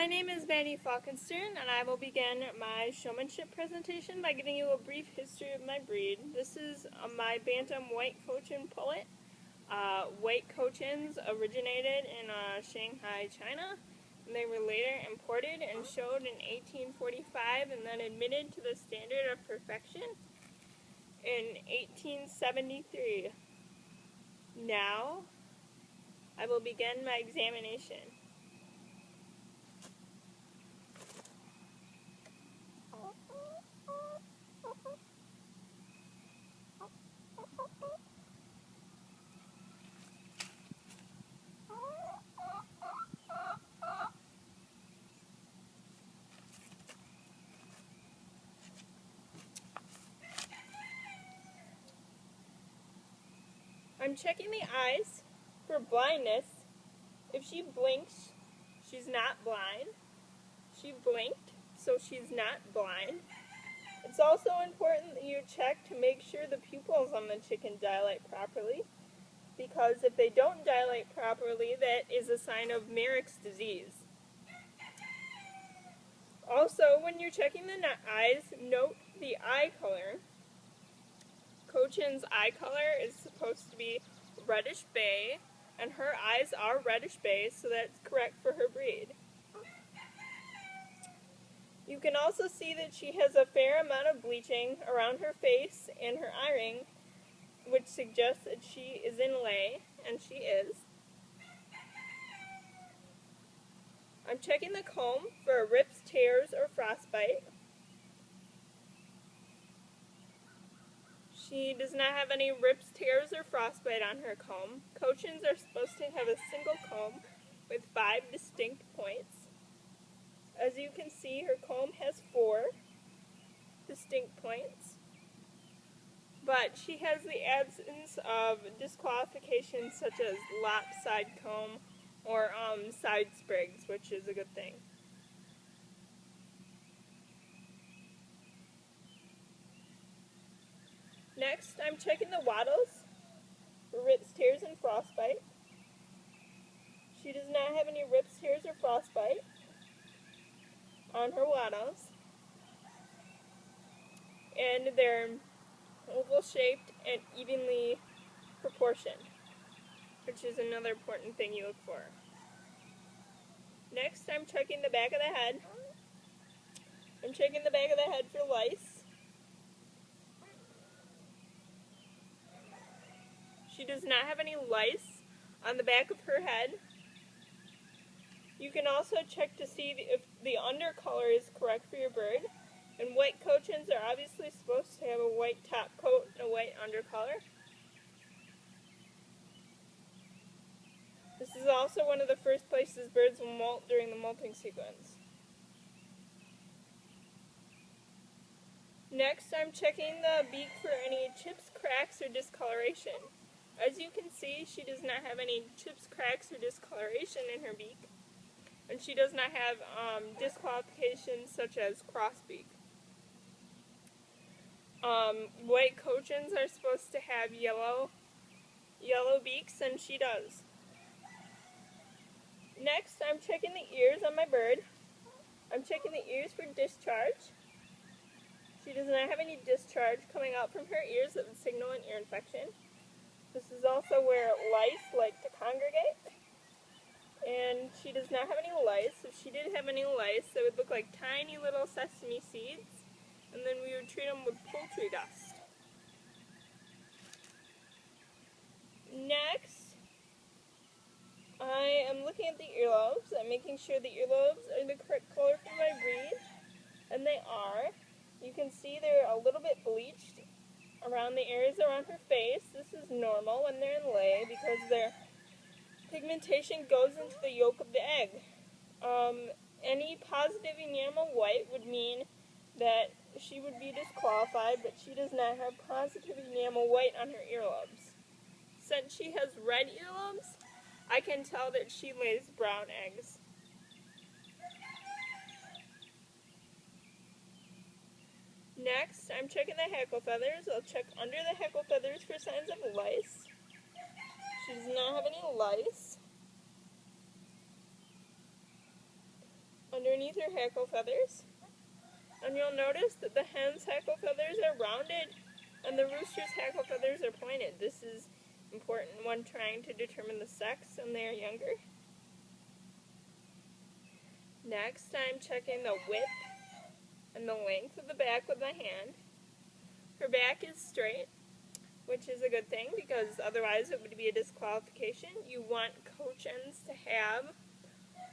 My name is Maddie Falkenstern, and I will begin my showmanship presentation by giving you a brief history of my breed. This is my Bantam White Cochin Pullet. White Cochins originated in Shanghai, China, and they were later imported and showed in 1845 and then admitted to the standard of perfection in 1873. Now, I will begin my examination. I'm checking the eyes for blindness. If she blinks, she's not blind. She blinked, so she's not blind. It's also important that you check to make sure the pupils on the chicken dilate properly, because if they don't dilate properly, that is a sign of Merrick's disease. Also, when you're checking the eyes, note the eye color. Cochin's eye color is supposed to be reddish bay, and her eyes are reddish bay, so that's correct for her breed. You can also see that she has a fair amount of bleaching around her face and her eye ring, which suggests that she is in lay, and she is. I'm checking the comb for rips, tears, or frostbite. She does not have any rips, tears, or frostbite on her comb. Cochins are supposed to have a single comb with 5 distinct points. As you can see, her comb has 4 distinct points, but she has the absence of disqualifications such as lopside comb or side sprigs, which is a good thing. Next, I'm checking the wattles for rips, tears, and frostbite. She does not have any rips, tears, or frostbite on her wattles, and they're oval shaped and evenly proportioned, which is another important thing you look for. Next, I'm checking the back of the head. I'm checking the back of the head for lice. She does not have any lice on the back of her head. You can also check to see if the undercolor is correct for your bird. And white cochins are obviously supposed to have a white top coat and a white undercolor. This is also one of the first places birds will molt during the molting sequence. Next, I'm checking the beak for any chips, cracks, or discoloration. As you can see, she does not have any chips, cracks, or discoloration in her beak. And she does not have disqualifications such as crossbeak. White cochins are supposed to have yellow beaks, and she does. Next, I'm checking the ears on my bird. I'm checking the ears for discharge. She does not have any discharge coming out from her ears that would signal an ear infection. This is also where lice like to congregate. And she does not have any lice. If she did have any lice, they would look like tiny little sesame seeds, and then we would treat them with poultry dust. Next, I am looking at the earlobes. I'm making sure the earlobes are the correct color for my breed, and they are. You can see they're a little bit bleached around the areas around her face. This is normal when they're in lay because their pigmentation goes into the yolk of the egg. Any positive enamel white would mean that she would be disqualified, but she does not have positive enamel white on her earlobes. Since she has red earlobes, I can tell that she lays brown eggs. Next, I'm checking the hackle feathers. I'll check under the hackle feathers for signs of lice. She does not have any lice. underneath her hackle feathers. And you'll notice that the hen's hackle feathers are rounded and the rooster's hackle feathers are pointed. This is important when trying to determine the sex and they are younger. Next, I'm checking the width and the length of the back with my hand. Her back is straight, which is a good thing because otherwise it would be a disqualification. You want coach ends to have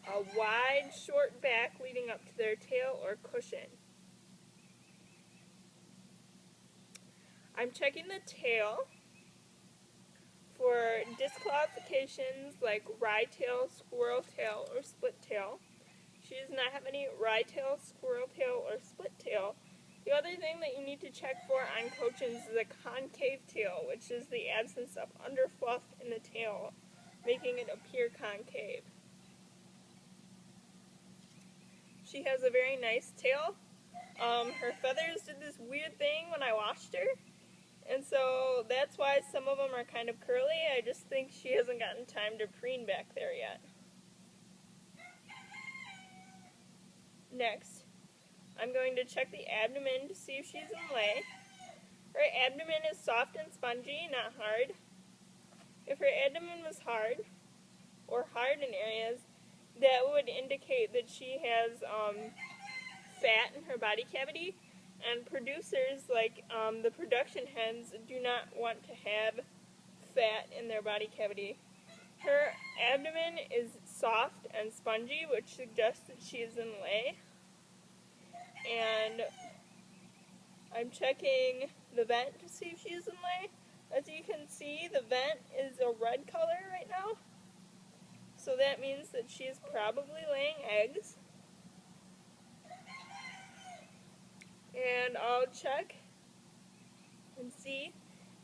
a wide, short back leading up to their tail or cushion. I'm checking the tail for disqualifications like wry tail, squirrel tail, or split tail. She does not have any wry tail, squirrel tail, or split tail. The other thing that you need to check for on cochins is a concave tail, which is the absence of underfluff in the tail, making it appear concave. She has a very nice tail. Her feathers did this weird thing when I washed her, and so that's why some of them are kind of curly. I just think she hasn't gotten time to preen back there yet. Next, I'm going to check the abdomen to see if she's in lay. Her abdomen is soft and spongy, not hard. If her abdomen was hard, or hard in areas, that would indicate that she has fat in her body cavity, and producers, like the production hens, do not want to have fat in their body cavity. Her abdomen is soft and spongy, which suggests that she is in lay. And I'm checking the vent to see if she is in lay. As you can see, the vent is a red color right now. So that means that she is probably laying eggs. And I'll check and see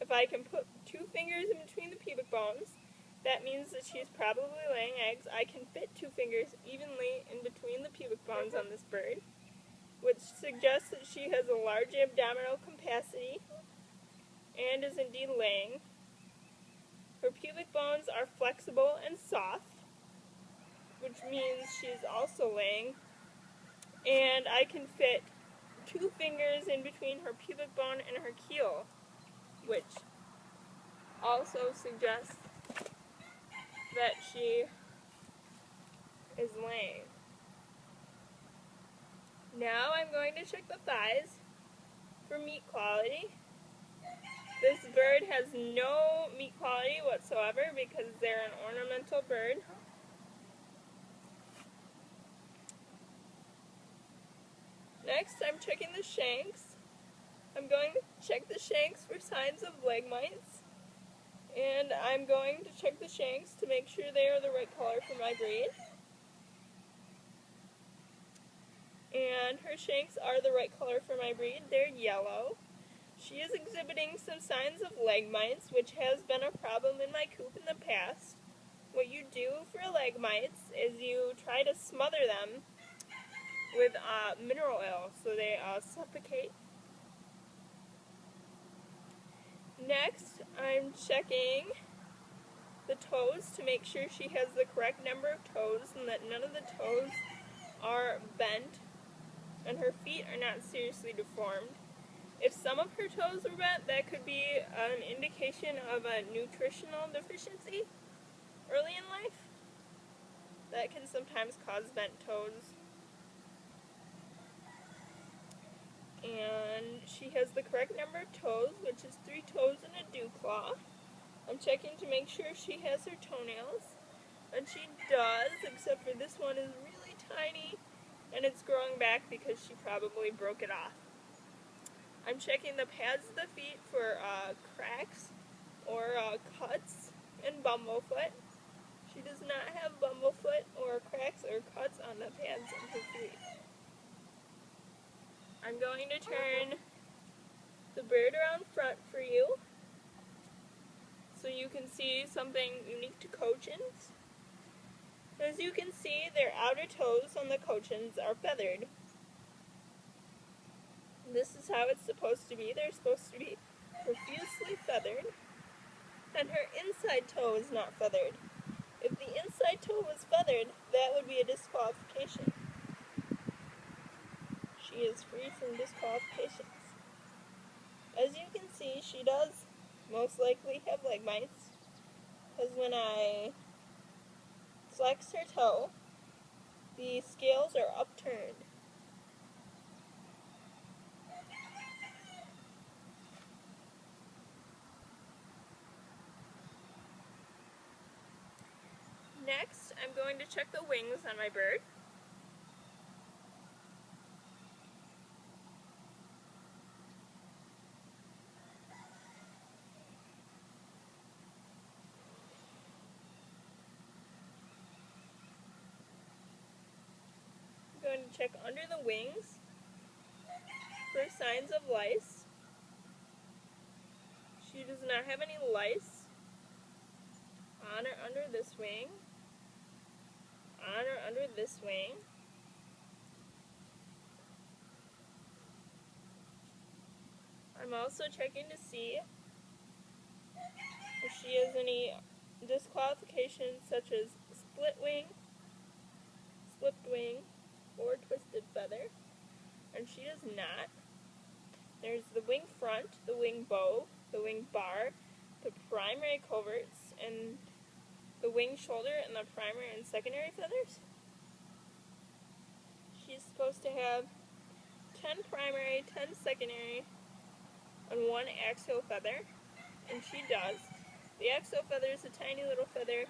if I can put 2 fingers in between the pubic bones. That means that she's probably laying eggs. I can fit 2 fingers evenly in between the pubic bones on this bird, which suggests that she has a large abdominal capacity and is indeed laying. Her pubic bones are flexible and soft, which means she's also laying. And I can fit 2 fingers in between her pubic bone and her keel, which also suggests that she is laying. Now I'm going to check the thighs for meat quality. This bird has no meat quality whatsoever because they're an ornamental bird. Next, I'm checking the shanks. I'm going to check the shanks for signs of leg mites. And I'm going to check the shanks to make sure they are the right color for my breed. And her shanks are the right color for my breed. They're yellow. She is exhibiting some signs of leg mites, which has been a problem in my coop in the past. What you do for leg mites is you try to smother them with mineral oil so they suffocate. Next, I'm checking the toes to make sure she has the correct number of toes and that none of the toes are bent and her feet are not seriously deformed. If some of her toes were bent, that could be an indication of a nutritional deficiency early in life. That can sometimes cause bent toes. And she has the correct number of toes, which is 3 toes and a dew claw. I'm checking to make sure she has her toenails, and she does, except for this one is really tiny, and it's growing back because she probably broke it off. I'm checking the pads of the feet for cracks or cuts in bumblefoot. She does not have bumblefoot or cracks or cuts on the pads of her feet. I'm going to turn the bird around front for you so you can see something unique to cochins. As you can see, their outer toes on the cochins are feathered. This is how it's supposed to be. They're supposed to be profusely feathered, and her inside toe is not feathered. If the inside toe was feathered, that would be a disqualification. she is free from disqualifications. As you can see, she does most likely have leg mites, because when I flex her toe, the scales are upturned. Next, I'm going to check the wings on my bird. I'm going to check under the wings for signs of lice. She does not have any lice on or under this wing, on or under this wing. I'm also checking to see if she has any disqualifications such as split wing, slipped wing, or twisted feather, and she does not. There's the wing front, the wing bow, the wing bar, the primary coverts, and the wing shoulder, and the primary and secondary feathers. She's supposed to have 10 primary, 10 secondary, and 1 axial feather, and she does. The axial feather is a tiny little feather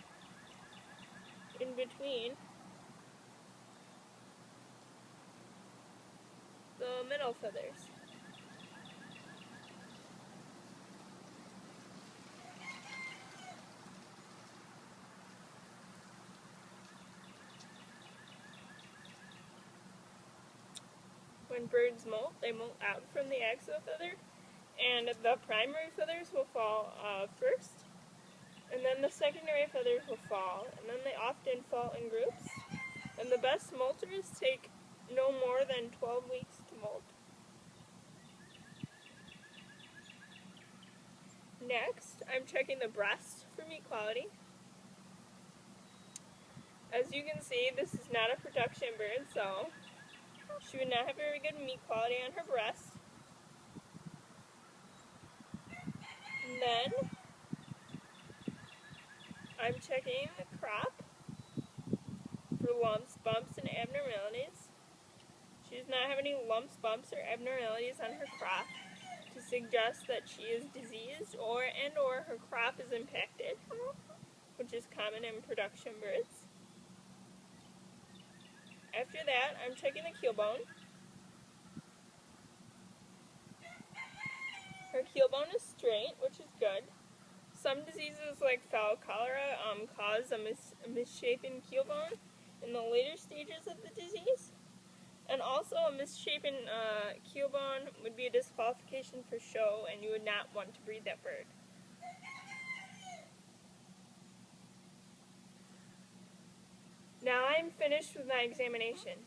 in between the middle feathers. When birds molt, they molt out from the axial feather, and the primary feathers will fall first, and then the secondary feathers will fall, and then they often fall in groups. And the best molters take no more than 12 weeks to molt. Next, I'm checking the breast for meat quality. As you can see, this is not a production bird, so she would not have very good meat quality on her breast. And then, I'm checking the crop for lumps, bumps, and abnormalities. She does not have any lumps, bumps, or abnormalities on her crop to suggest that she is diseased or her crop is impacted, which is common in production birds. After that, I'm checking the keel bone. Her keel bone is straight, which is good. Some diseases like fowl cholera cause a misshapen keel bone in the later stages of the disease. And also a misshapen keel bone would be a disqualification for show, and you would not want to breed that bird. Now I'm finished with my examination.